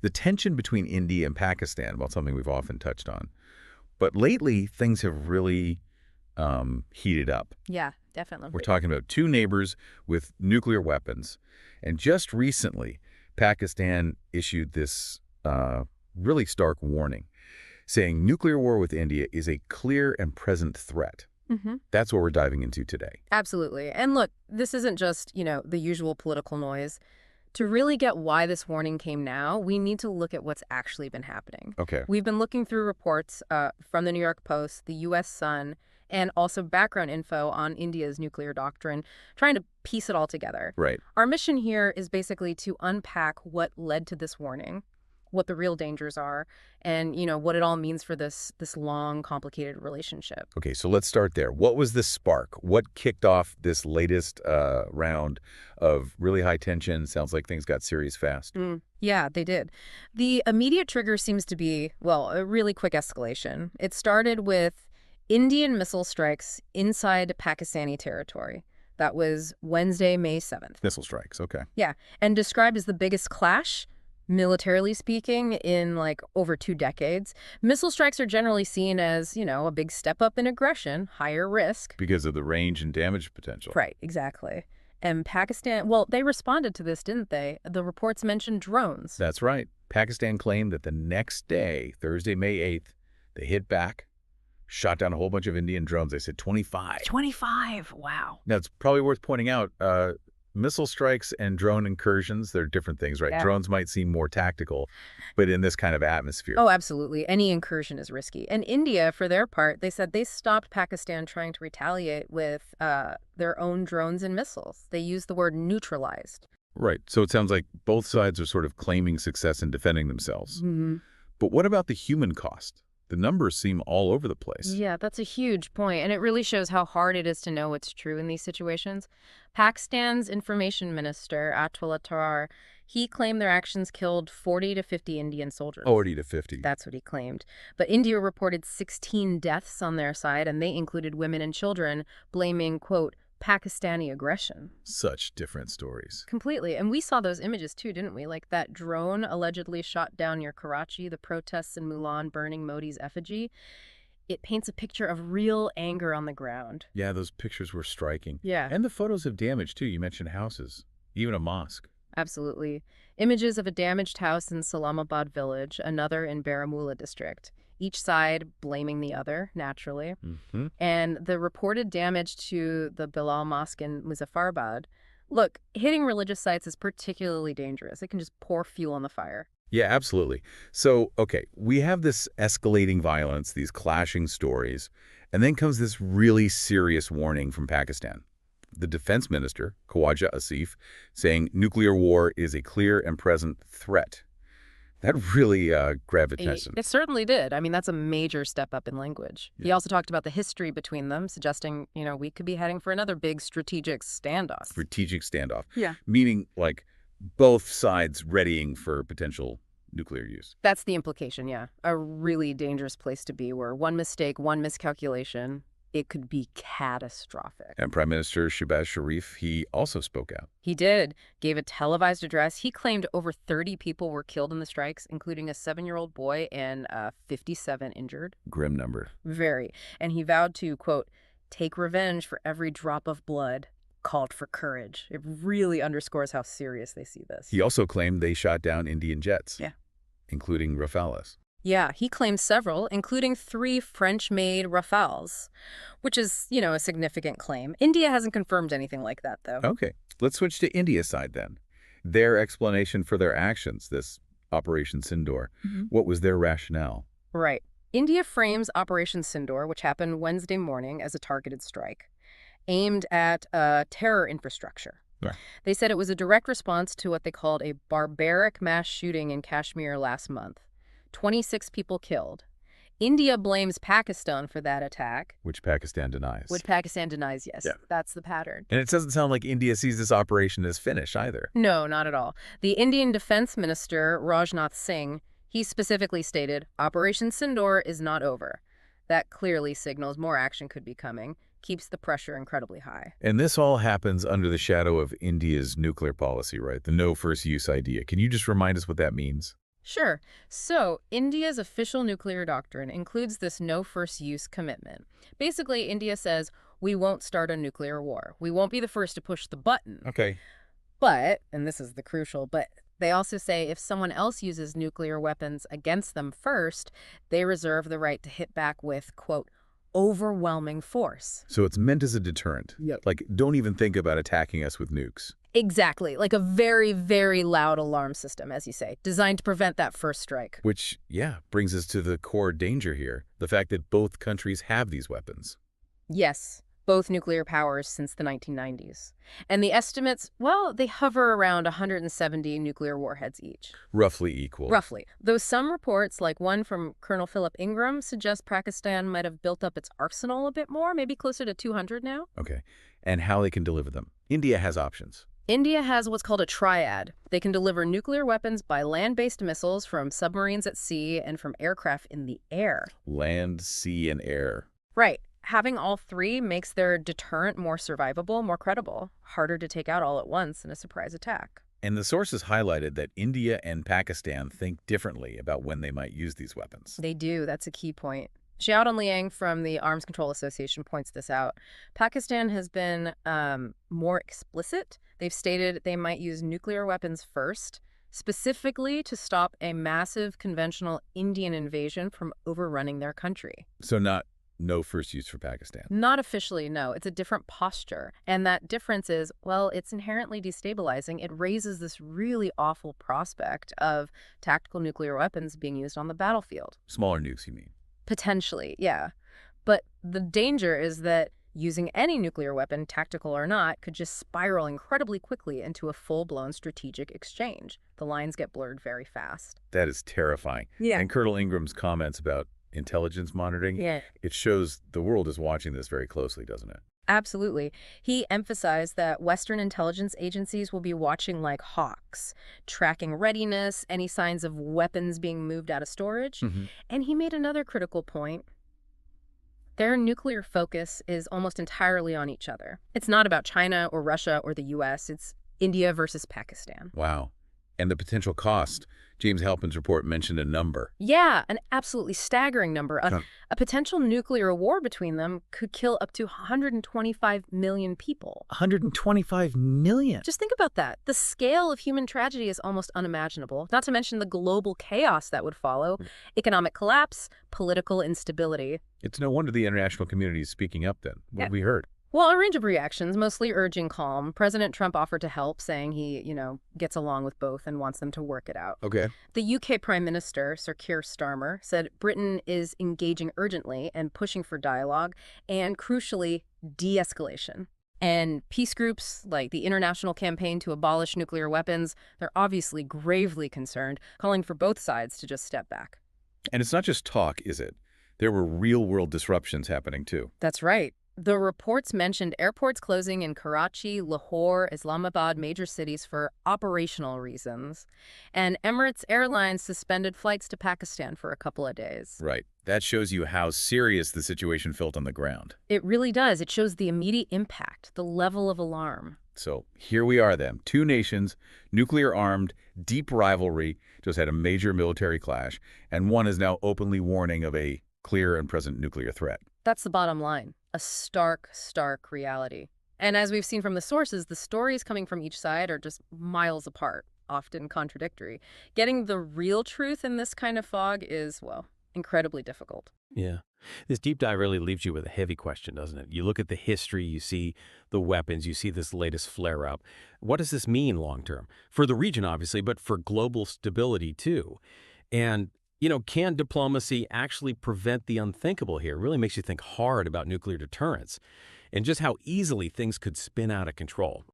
The tension between India and Pakistan, well, something we've often touched on. But lately, things have really heated up. Yeah, definitely. We're talking about two neighbors with nuclear weapons. And just recently, Pakistan issued this really stark warning, saying nuclear war with India is a clear and present threat. That's what we're diving into today. Absolutely. And look, this isn't just, the usual political noise. To really get why this warning came now, we need to look at what's actually been happening. Okay. We've been looking through reports from the New York Post, the U.S. Sun, and also background info on India's nuclear doctrine, trying to piece it all together. Right. Our mission here is basically to unpack what led to this warning, what the real dangers are, and, what it all means for this long, complicated relationship. Okay, so let's start there. What was the spark? What kicked off this latest round of really high tension? Sounds like things got serious fast. Yeah, they did. The immediate trigger seems to be, well, a really quick escalation. It started with Indian missile strikes inside Pakistani territory. That was Wednesday, May 7th. Missile strikes, okay. Yeah, and described as the biggest clash, militarily speaking, in over 2 decades. Missile strikes are generally seen as, a big step up in aggression, higher risk. Because of the range and damage potential. Right, exactly. And Pakistan, well, they responded to this, didn't they? The reports mentioned drones. That's right. Pakistan claimed that the next day, Thursday, May 8th, they hit back, shot down a whole bunch of Indian drones. They said 25. 25, wow. Now, it's probably worth pointing out, missile strikes and drone incursions, they're different things, right? Yeah. Drones might seem more tactical, but in this kind of atmosphere. Oh, absolutely. Any incursion is risky. And India, for their part, they said they stopped Pakistan trying to retaliate with their own drones and missiles. They used the word neutralized. Right. So it sounds like both sides are sort of claiming success and defending themselves. But what about the human cost? The numbers seem all over the place. Yeah, that's a huge point, and it really shows how hard it is to know what's true in these situations. Pakistan's information minister, Atullah Tarar, he claimed their actions killed 40 to 50 Indian soldiers. 40 to 50. That's what he claimed. But India reported 16 deaths on their side, and they included women and children, blaming, quote, Pakistani aggression. Such different stories. Completely. And we saw those images too, didn't we? Like that drone allegedly shot down near Karachi, the protests in Mulan burning Modi's effigy. It paints a picture of real anger on the ground. Yeah, those pictures were striking. Yeah. And the photos of damage, too. You mentioned houses, even a mosque. Absolutely. Images of a damaged house in Salamabad village, another in Baramulla district. Each side blaming the other, naturally. And the reported damage to the Bilal Mosque in Muzaffarabad. Look, hitting religious sites is particularly dangerous. It can just pour fuel on the fire. Yeah, absolutely. So, okay, we have this escalating violence, these clashing stories, and then comes this really serious warning from Pakistan. The defense minister, Khawaja Asif, saying nuclear war is a clear and present threat. That really grabbed attention. It certainly did. I mean, that's a major step up in language. Yeah. He also talked about the history between them, suggesting, we could be heading for another big strategic standoff. Strategic standoff. Yeah. Meaning, like, both sides readying for potential nuclear use. That's the implication, yeah. A really dangerous place to be where one mistake, one miscalculation, it could be catastrophic. And Prime Minister Shehbaz Sharif, he also spoke out. He did, gave a televised address. He claimed over 30 people were killed in the strikes, including a 7-year-old boy and 57 injured. Grim number. Very. And he vowed to, quote, take revenge for every drop of blood, called for courage. It really underscores how serious they see this. He also claimed they shot down Indian jets. Yeah. Including Rafales. Yeah, he claimed several, including 3 French-made Rafales, which is, a significant claim. India hasn't confirmed anything like that, though. Okay, let's switch to India's side then. Their explanation for their actions, this Operation Sindoor, what was their rationale? Right. India frames Operation Sindoor, which happened Wednesday morning, as a targeted strike, aimed at terror infrastructure. Right. They said it was a direct response to what they called a barbaric mass shooting in Kashmir last month. 26 people killed. India blames Pakistan for that attack. Which Pakistan denies. Which Pakistan denies, yes. Yeah. That's the pattern. And it doesn't sound like India sees this operation as finished either. No, not at all. The Indian Defense Minister, Rajnath Singh, he specifically stated, Operation Sindoor is not over. That clearly signals more action could be coming, keeps the pressure incredibly high. And this all happens under the shadow of India's nuclear policy, right? The no first use idea. Can you just remind us what that means? Sure. So, India's official nuclear doctrine includes this no first use commitment. Basically, India says, we won't start a nuclear war. We won't be the first to push the button. Okay. But, and this is the crucial, but they also say if someone else uses nuclear weapons against them first, they reserve the right to hit back with, quote, overwhelming force. So it's meant as a deterrent. Yep. Like, don't even think about attacking us with nukes. Exactly. Like a very, very loud alarm system, as you say, designed to prevent that first strike. Which, yeah, brings us to the core danger here, the fact that both countries have these weapons. Yes, both nuclear powers since the 1990s. And the estimates, well, they hover around 170 nuclear warheads each. Roughly equal. Roughly. Though some reports, like one from Colonel Philip Ingram, suggest Pakistan might have built up its arsenal a bit more, maybe closer to 200 now. Okay. And how they can deliver them. India has options. India has what's called a triad. They can deliver nuclear weapons by land-based missiles from submarines at sea and from aircraft in the air. Land, sea, and air. Right. Having all three makes their deterrent more survivable, more credible, harder to take out all at once in a surprise attack. And the sources highlighted that India and Pakistan think differently about when they might use these weapons. They do. That's a key point. Xiao Liang from the Arms Control Association points this out. Pakistan has been more explicit. They've stated they might use nuclear weapons first, specifically to stop a massive conventional Indian invasion from overrunning their country. So no first use for Pakistan. Not officially, no. It's a different posture. And that difference is, well, it's inherently destabilizing. It raises this really awful prospect of tactical nuclear weapons being used on the battlefield. Smaller nukes, you mean? Potentially, yeah. But the danger is that using any nuclear weapon, tactical or not, could just spiral incredibly quickly into a full-blown strategic exchange. The lines get blurred very fast. That is terrifying. Yeah. And Colonel Ingram's comments about intelligence monitoring, it shows the world is watching this very closely, doesn't it? Absolutely. He emphasized that Western intelligence agencies will be watching like hawks, tracking readiness, any signs of weapons being moved out of storage. And he made another critical point. Their nuclear focus is almost entirely on each other. It's not about China or Russia or the U.S. It's India versus Pakistan. Wow. And the potential cost. James Halpin's report mentioned a number. Yeah, an absolutely staggering number. A potential nuclear war between them could kill up to 125 million people. 125 million? Just think about that. The scale of human tragedy is almost unimaginable, not to mention the global chaos that would follow, economic collapse, political instability. It's no wonder the international community is speaking up then. What have we heard? Well, a range of reactions, mostly urging calm. President Trump offered to help, saying he, gets along with both and wants them to work it out. Okay. The UK Prime Minister, Sir Keir Starmer, said Britain is engaging urgently and pushing for dialogue and, crucially, de-escalation. And peace groups like the International Campaign to Abolish Nuclear Weapons, they're obviously gravely concerned, calling for both sides to just step back. And it's not just talk, is it? There were real-world disruptions happening, too. That's right. The reports mentioned airports closing in Karachi, Lahore, Islamabad, major cities for operational reasons. And Emirates Airlines suspended flights to Pakistan for a couple of days. Right. That shows you how serious the situation felt on the ground. It really does. It shows the immediate impact, the level of alarm. So here we are then. Two nations, nuclear-armed, deep rivalry, just had a major military clash, and one is now openly warning of a clear and present nuclear threat. That's the bottom line. A stark, stark reality. And as we've seen from the sources, the stories coming from each side are just miles apart, often contradictory. Getting the real truth in this kind of fog is, well, incredibly difficult. Yeah. This deep dive really leaves you with a heavy question, doesn't it? You look at the history, you see the weapons, you see this latest flare-up. What does this mean long-term? For the region, obviously, but for global stability, too. And can diplomacy actually prevent the unthinkable here? It really makes you think hard about nuclear deterrence and just how easily things could spin out of control.